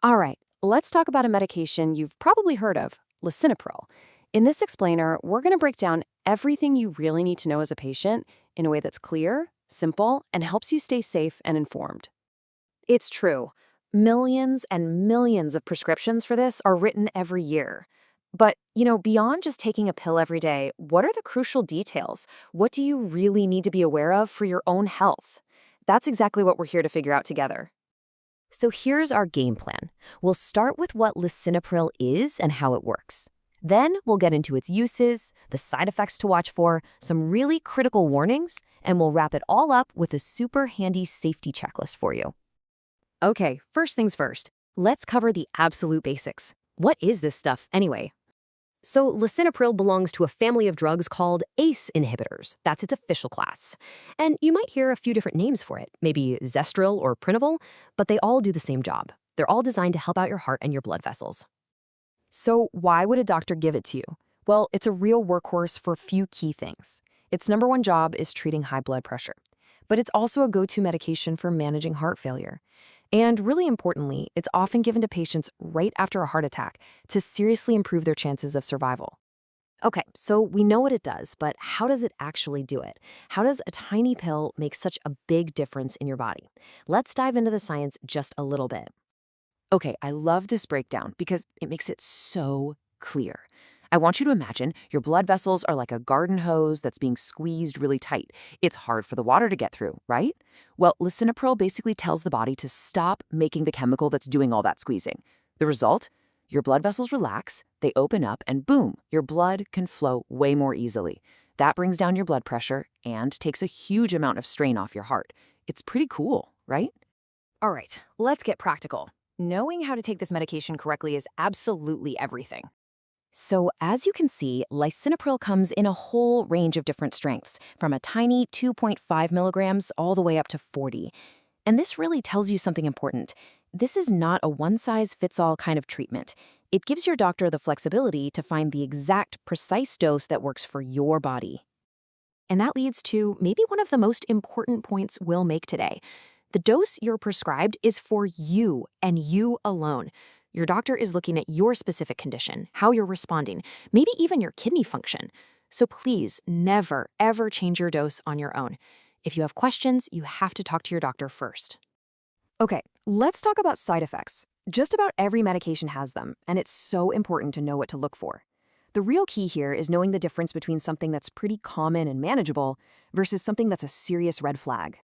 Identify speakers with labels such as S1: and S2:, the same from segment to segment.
S1: All right, let's talk about a medication you've probably heard of, Lisinopril. In this explainer, we're going to break down everything you really need to know as a patient in a way that's clear, simple, and helps you stay safe and informed. It's true. Millions and millions of prescriptions for this are written every year. But, beyond just taking a pill every day, what are the crucial details? What do you really need to be aware of for your own health? That's exactly what we're here to figure out together. So here's our game plan. We'll start with what lisinopril is and how it works. Then we'll get into its uses, the side effects to watch for, some really critical warnings, and we'll wrap it all up with a super handy safety checklist for you. Okay, first things first. Let's cover the absolute basics. What is this stuff anyway? So lisinopril belongs to a family of drugs called ACE inhibitors. That's its official class. And you might hear a few different names for it, maybe Zestril or Prinivil, but they all do the same job. They're all designed to help out your heart and your blood vessels. So why would a doctor give it to you? Well, it's a real workhorse for a few key things. Its number one job is treating high blood pressure, but it's also a go-to medication for managing heart failure. And really importantly, it's often given to patients right after a heart attack to seriously improve their chances of survival. Okay, so we know what it does, but how does it actually do it? How does a tiny pill make such a big difference in your body? Let's dive into the science just a little bit. Okay, I love this breakdown because it makes it so clear. I want you to imagine your blood vessels are like a garden hose that's being squeezed really tight. It's hard for the water to get through, right? Well, lisinopril basically tells the body to stop making the chemical that's doing all that squeezing. The result? Your blood vessels relax, they open up, and boom, your blood can flow way more easily. That brings down your blood pressure and takes a huge amount of strain off your heart. It's pretty cool, right? All right, let's get practical. Knowing how to take this medication correctly is absolutely everything. So as you can see, lisinopril comes in a whole range of different strengths, from a tiny 2.5 milligrams all the way up to 40. And this really tells you something important. This is not a one-size-fits-all kind of treatment. It gives your doctor the flexibility to find the exact, precise dose that works for your body. And that leads to maybe one of the most important points we'll make today. The dose you're prescribed is for you and you alone. Your doctor is looking at your specific condition, how you're responding, maybe even your kidney function. So please never, ever change your dose on your own. If you have questions, you have to talk to your doctor first. Okay, let's talk about side effects. Just about every medication has them, and it's so important to know what to look for. The real key here is knowing the difference between something that's pretty common and manageable versus something that's a serious red flag.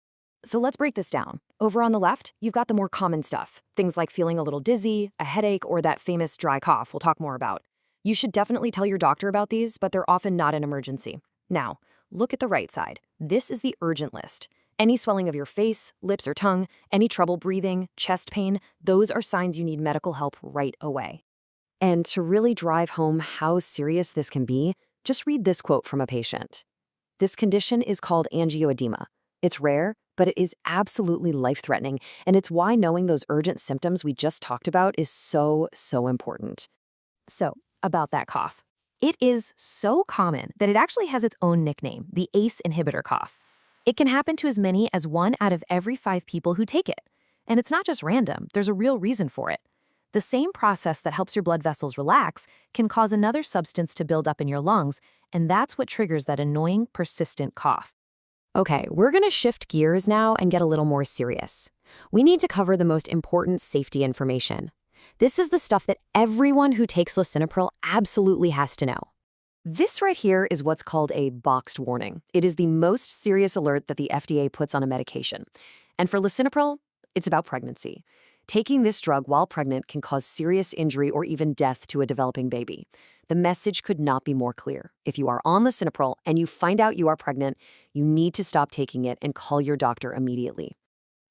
S1: So let's break this down. Over on the left, you've got the more common stuff. Things like feeling a little dizzy, a headache, or that famous dry cough we'll talk more about. You should definitely tell your doctor about these, but they're often not an emergency. Now, look at the right side. This is the urgent list. Any swelling of your face, lips, or tongue, any trouble breathing, chest pain, those are signs you need medical help right away. And to really drive home how serious this can be, just read this quote from a patient. This condition is called angioedema. It's rare, but it is absolutely life-threatening, and it's why knowing those urgent symptoms we just talked about is so, so important. So, about that cough. It is so common that it actually has its own nickname, the ACE inhibitor cough. It can happen to as many as 1 out of every 5 people who take it. And it's not just random, there's a real reason for it. The same process that helps your blood vessels relax can cause another substance to build up in your lungs, and that's what triggers that annoying, persistent cough. Okay, we're going to shift gears now and get a little more serious. We need to cover the most important safety information. This is the stuff that everyone who takes lisinopril absolutely has to know. This right here is what's called a boxed warning. It is the most serious alert that the FDA puts on a medication. And for lisinopril, it's about pregnancy. Taking this drug while pregnant can cause serious injury or even death to a developing baby. The message could not be more clear. If you are on lisinopril and you find out you are pregnant, you need to stop taking it and call your doctor immediately.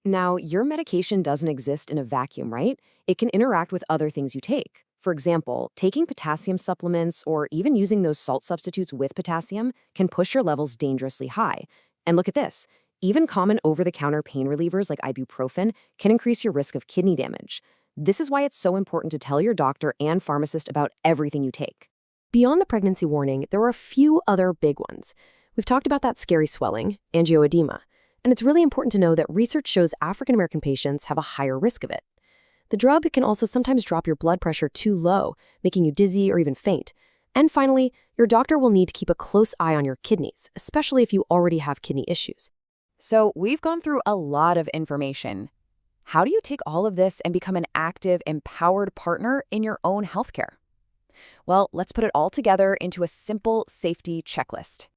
S1: Now, your medication doesn't exist in a vacuum, right? It can interact with other things you take. For example, taking potassium supplements or even using those salt substitutes with potassium can push your levels dangerously high. And look at this. Even common over-the-counter pain relievers like ibuprofen can increase your risk of kidney damage. This is why it's so important to tell your doctor and pharmacist about everything you take. Beyond the pregnancy warning, there are a few other big ones. We've talked about that scary swelling, angioedema, and it's really important to know that research shows African American patients have a higher risk of it.
S2: The drug can also sometimes drop your blood pressure too low, making you dizzy or even faint. And finally, your doctor will need to keep a close eye on your kidneys, especially if you already have kidney issues.
S1: So we've gone through a lot of information. How do you take all of this and become an active, empowered partner in your own healthcare? Well, let's put it all together into a simple safety checklist.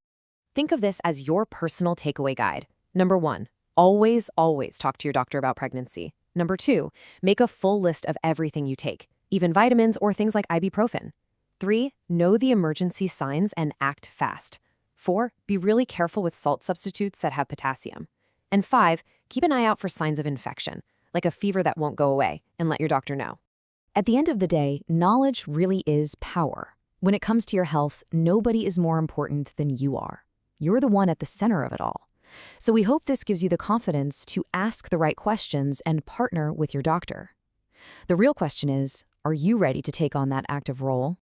S1: Think of this as your personal takeaway guide. Number 1, always talk to your doctor about pregnancy. Number 2, make a full list of everything you take, even vitamins or things like ibuprofen. 3, know the emergency signs and act fast. 4, be really careful with salt substitutes that have potassium. And 5, keep an eye out for signs of infection, like a fever that won't go away, and let your doctor know. At the end of the day, knowledge really is power. When it comes to your health, nobody is more important than you are. You're the one at the center of it all. So we hope this gives you the confidence to ask the right questions and partner with your doctor. The real question is, are you ready to take on that active role?